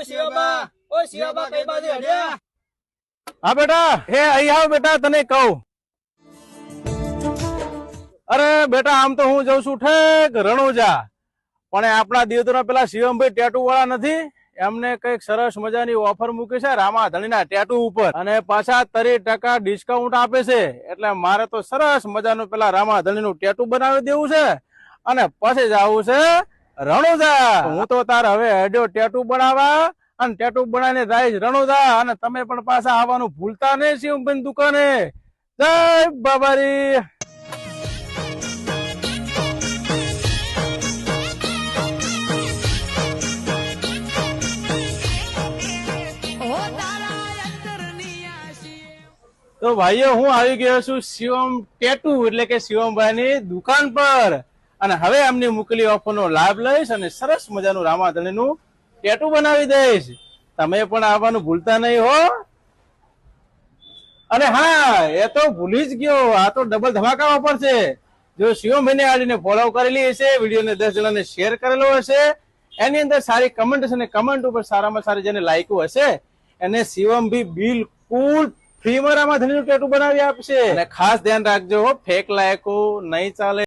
શિવાબા, ઓ શિવાબા કઈ બાજુ હેડ્યા? હા બેટા, હે અહીં આવ બેટા, તને કહું. અરે બેટા, આમ તો હું જઉં છું ઠેક રણુજા, પણ આપણા દિવતોના પેલા શિવમભાઈ ટેટુ વાળા નથી, એમને કઈક સરસ મજાની ઓફર મૂકી છે રામાધણીના ટેટુ ઉપર, અને પાછા 30% ડિસ્કાઉન્ટ આપે છે. એટલે મારે તો સરસ મજાનું પેલા રામાધણીનું ટેટુ બનાવી દેવું છે, અને પછી જવું છે રણુજા. હું તો તાર હવે હેડ્યો ટેટુ બનાવવા, અને ટેટુ બનાવીને જાય રણુજા. અને તમે પણ પાછા આવવાનું ભૂલતા નહીં શિવમભાઈ દુકાને. જય બાબારી. તો ભાઈઓ, હું આવી ગયો છું શિવમ ટેટુ એટલે કે શિવમભાઈની દુકાન પર, અને હવે એમની મોકલી ઓફરનો લાભ લઈશ અને સરસ મજાનું રામાધણીનું ટેટુ બનાવી દઈશ. તમે પણ આવવાનું ભૂલતા નહીં હો. અને હા, એ તો ભૂલી જ ગયો, આ તો ડબલ ધમાકા ઓફર છે. જો શિવમભાઈને આડીને ફોલો કરેલી હશે, વિડીયોને 10 જણાને શેર કરેલો હશે, એની અંદર સારી કમેન્ટ હશે, અને કમેન્ટ ઉપર સારામાં સારી જેને લાઈકો હશે એને શિવમભાઈ બિલકુલ ફ્રીમાં રામાધણીનું ટેટુ બનાવી આપશે. અને ખાસ ધ્યાન રાખજો, ફેક લાયકો નહીં ચાલે.